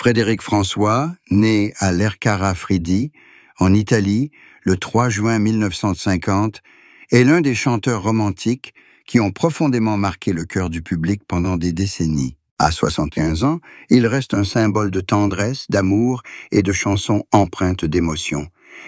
Frédéric François, né à Lercara Fridi, en Italie, le 3 juin 1950, est l'un des chanteurs romantiques qui ont profondément marqué le cœur du public pendant des décennies. À 75 ans, il reste un symbole de tendresse, d'amour et de chansons empreintes d'émotion.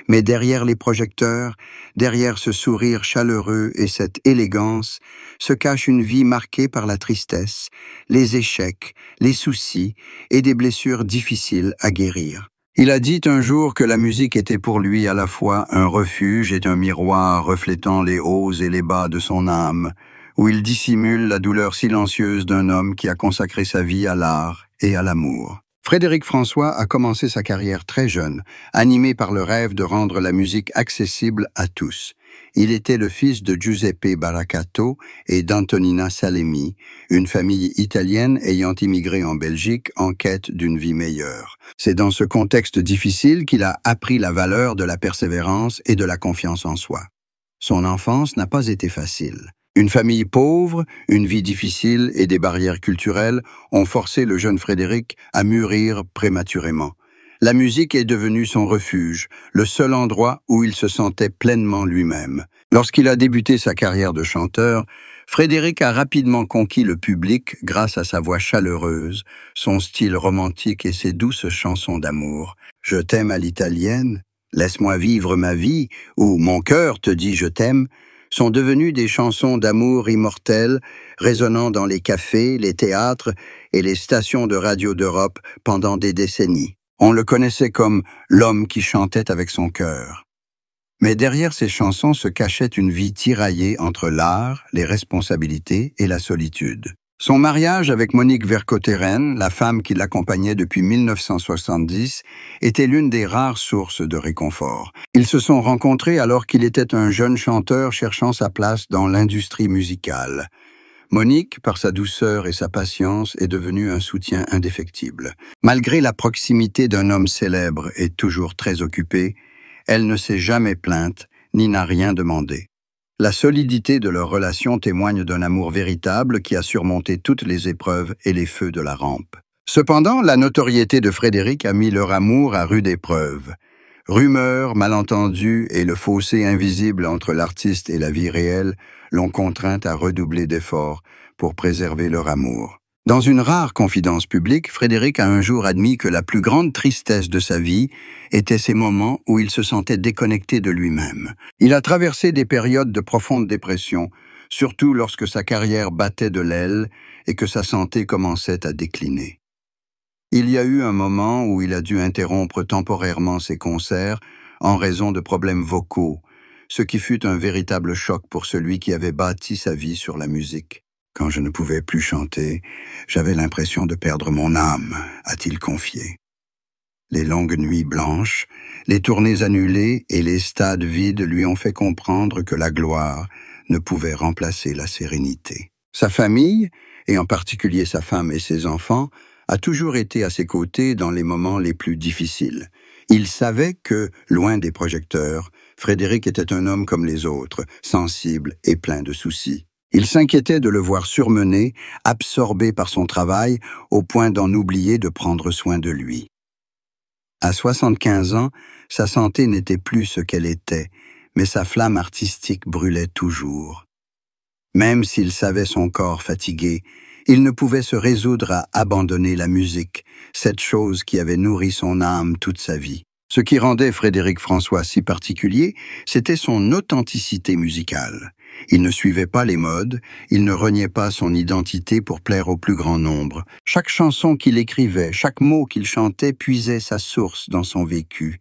Mais derrière les projecteurs, derrière ce sourire chaleureux et cette élégance, se cache une vie marquée par la tristesse, les échecs, les soucis et des blessures difficiles à guérir. Il a dit un jour que la musique était pour lui à la fois un refuge et un miroir reflétant les hauts et les bas de son âme, où il dissimule la douleur silencieuse d'un homme qui a consacré sa vie à l'art et à l'amour. Frédéric François a commencé sa carrière très jeune, animé par le rêve de rendre la musique accessible à tous. Il était le fils de Giuseppe Baracato et d'Antonina Salemi, une famille italienne ayant immigré en Belgique en quête d'une vie meilleure. C'est dans ce contexte difficile qu'il a appris la valeur de la persévérance et de la confiance en soi. Son enfance n'a pas été facile. Une famille pauvre, une vie difficile et des barrières culturelles ont forcé le jeune Frédéric à mûrir prématurément. La musique est devenue son refuge, le seul endroit où il se sentait pleinement lui-même. Lorsqu'il a débuté sa carrière de chanteur, Frédéric a rapidement conquis le public grâce à sa voix chaleureuse, son style romantique et ses douces chansons d'amour. « Je t'aime à l'italienne »,« Laisse-moi vivre ma vie » ou « Mon cœur te dit je t'aime » sont devenues des chansons d'amour immortelles, résonnant dans les cafés, les théâtres et les stations de radio d'Europe pendant des décennies. On le connaissait comme l'homme qui chantait avec son cœur. Mais derrière ces chansons se cachait une vie tiraillée entre l'art, les responsabilités et la solitude. Son mariage avec Monique Vercauteren, la femme qui l'accompagnait depuis 1970, était l'une des rares sources de réconfort. Ils se sont rencontrés alors qu'il était un jeune chanteur cherchant sa place dans l'industrie musicale. Monique, par sa douceur et sa patience, est devenue un soutien indéfectible. Malgré la proximité d'un homme célèbre et toujours très occupé, elle ne s'est jamais plainte ni n'a rien demandé. La solidité de leur relation témoigne d'un amour véritable qui a surmonté toutes les épreuves et les feux de la rampe. Cependant, la notoriété de Frédéric a mis leur amour à rude épreuve. Rumeurs, malentendus et le fossé invisible entre l'artiste et la vie réelle l'ont contrainte à redoubler d'efforts pour préserver leur amour. Dans une rare confidence publique, Frédéric a un jour admis que la plus grande tristesse de sa vie était ces moments où il se sentait déconnecté de lui-même. Il a traversé des périodes de profonde dépression, surtout lorsque sa carrière battait de l'aile et que sa santé commençait à décliner. Il y a eu un moment où il a dû interrompre temporairement ses concerts en raison de problèmes vocaux, ce qui fut un véritable choc pour celui qui avait bâti sa vie sur la musique. Quand je ne pouvais plus chanter, j'avais l'impression de perdre mon âme, a-t-il confié. Les longues nuits blanches, les tournées annulées et les stades vides lui ont fait comprendre que la gloire ne pouvait remplacer la sérénité. Sa famille, et en particulier sa femme et ses enfants, a toujours été à ses côtés dans les moments les plus difficiles. Il savait que, loin des projecteurs, Frédéric était un homme comme les autres, sensible et plein de soucis. Il s'inquiétait de le voir surmené, absorbé par son travail, au point d'en oublier de prendre soin de lui. À 75 ans, sa santé n'était plus ce qu'elle était, mais sa flamme artistique brûlait toujours. Même s'il savait son corps fatigué, il ne pouvait se résoudre à abandonner la musique, cette chose qui avait nourri son âme toute sa vie. Ce qui rendait Frédéric François si particulier, c'était son authenticité musicale. Il ne suivait pas les modes, il ne reniait pas son identité pour plaire au plus grand nombre. Chaque chanson qu'il écrivait, chaque mot qu'il chantait puisait sa source dans son vécu.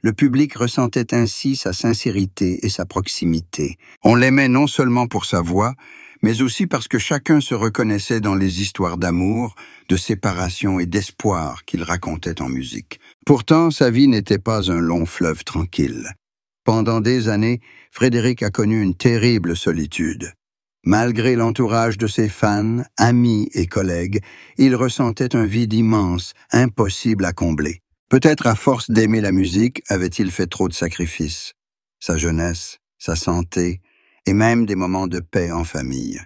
Le public ressentait ainsi sa sincérité et sa proximité. On l'aimait non seulement pour sa voix, mais aussi parce que chacun se reconnaissait dans les histoires d'amour, de séparation et d'espoir qu'il racontait en musique. Pourtant, sa vie n'était pas un long fleuve tranquille. Pendant des années, Frédéric a connu une terrible solitude. Malgré l'entourage de ses fans, amis et collègues, il ressentait un vide immense, impossible à combler. Peut-être à force d'aimer la musique, avait-il fait trop de sacrifices. Sa jeunesse, sa santé, et même des moments de paix en famille.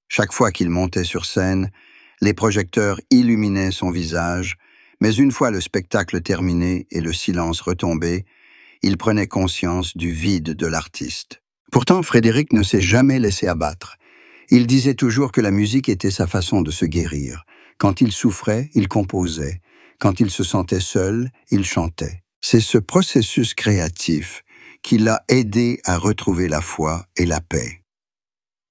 Chaque fois qu'il montait sur scène, les projecteurs illuminaient son visage, Mais une fois le spectacle terminé et le silence retombé, il prenait conscience du vide de l'artiste. Pourtant, Frédéric ne s'est jamais laissé abattre. Il disait toujours que la musique était sa façon de se guérir. Quand il souffrait, il composait. Quand il se sentait seul, il chantait. C'est ce processus créatif qui l'a aidé à retrouver la foi et la paix.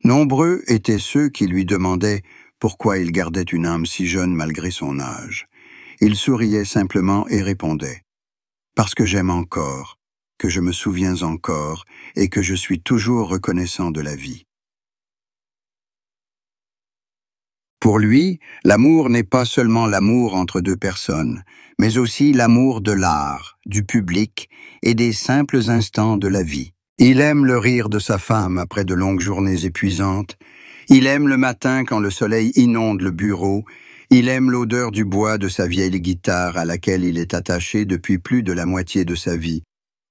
Nombreux étaient ceux qui lui demandaient pourquoi il gardait une âme si jeune malgré son âge. Il souriait simplement et répondait « Parce que j'aime encore, que je me souviens encore et que je suis toujours reconnaissant de la vie. » Pour lui, l'amour n'est pas seulement l'amour entre deux personnes, mais aussi l'amour de l'art, du public et des simples instants de la vie. Il aime le rire de sa femme après de longues journées épuisantes. Il aime le matin quand le soleil inonde le bureau. Il aime l'odeur du bois de sa vieille guitare à laquelle il est attaché depuis plus de la moitié de sa vie.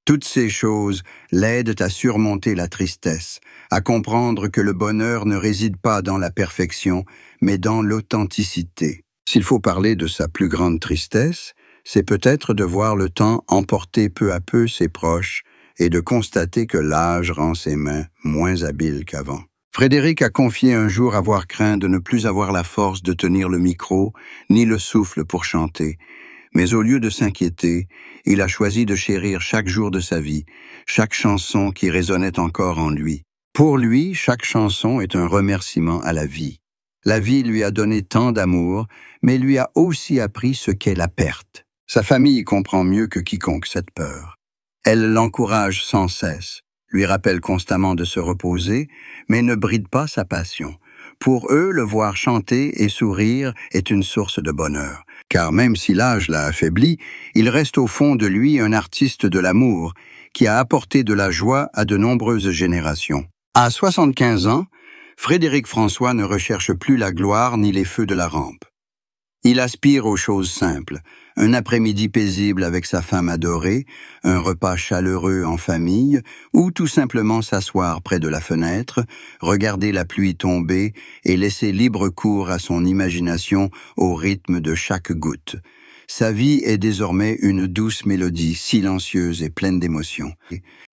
Toutes ces choses l'aident à surmonter la tristesse, à comprendre que le bonheur ne réside pas dans la perfection, mais dans l'authenticité. S'il faut parler de sa plus grande tristesse, c'est peut-être de voir le temps emporter peu à peu ses proches et de constater que l'âge rend ses mains moins habiles qu'avant. Frédéric a confié un jour avoir craint de ne plus avoir la force de tenir le micro, ni le souffle pour chanter. Mais au lieu de s'inquiéter, il a choisi de chérir chaque jour de sa vie, chaque chanson qui résonnait encore en lui. Pour lui, chaque chanson est un remerciement à la vie. La vie lui a donné tant d'amour, mais lui a aussi appris ce qu'est la perte. Sa famille comprend mieux que quiconque cette peur. Elle l'encourage sans cesse, lui rappelle constamment de se reposer, mais ne bride pas sa passion. Pour eux, le voir chanter et sourire est une source de bonheur. Car même si l'âge l'a affaibli, il reste au fond de lui un artiste de l'amour qui a apporté de la joie à de nombreuses générations. À 75 ans, Frédéric François ne recherche plus la gloire ni les feux de la rampe. Il aspire aux choses simples, un après-midi paisible avec sa femme adorée, un repas chaleureux en famille, ou tout simplement s'asseoir près de la fenêtre, regarder la pluie tomber et laisser libre cours à son imagination au rythme de chaque goutte. Sa vie est désormais une douce mélodie, silencieuse et pleine d'émotions.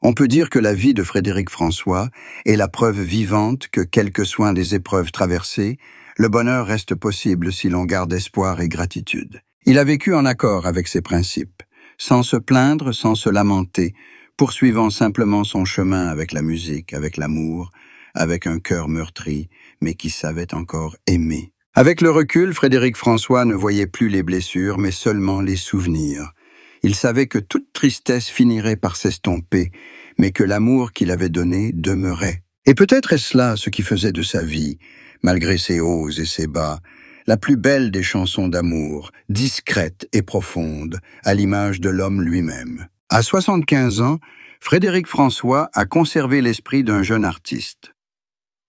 On peut dire que la vie de Frédéric François est la preuve vivante que, quelles que soient les épreuves traversées, le bonheur reste possible si l'on garde espoir et gratitude. Il a vécu en accord avec ses principes, sans se plaindre, sans se lamenter, poursuivant simplement son chemin avec la musique, avec l'amour, avec un cœur meurtri, mais qui savait encore aimer. Avec le recul, Frédéric François ne voyait plus les blessures, mais seulement les souvenirs. Il savait que toute tristesse finirait par s'estomper, mais que l'amour qu'il avait donné demeurait. Et peut-être est-ce là ce qui faisait de sa vie, malgré ses hauts et ses bas, la plus belle des chansons d'amour, discrète et profonde, à l'image de l'homme lui-même. À 75 ans, Frédéric François a conservé l'esprit d'un jeune artiste.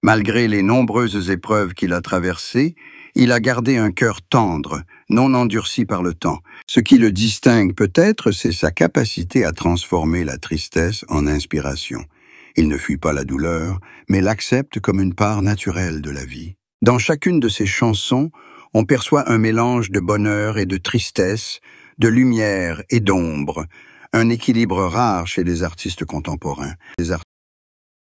Malgré les nombreuses épreuves qu'il a traversées, il a gardé un cœur tendre, non endurci par le temps. Ce qui le distingue peut-être, c'est sa capacité à transformer la tristesse en inspiration. Il ne fuit pas la douleur, mais l'accepte comme une part naturelle de la vie. Dans chacune de ses chansons, on perçoit un mélange de bonheur et de tristesse, de lumière et d'ombre, un équilibre rare chez les artistes contemporains.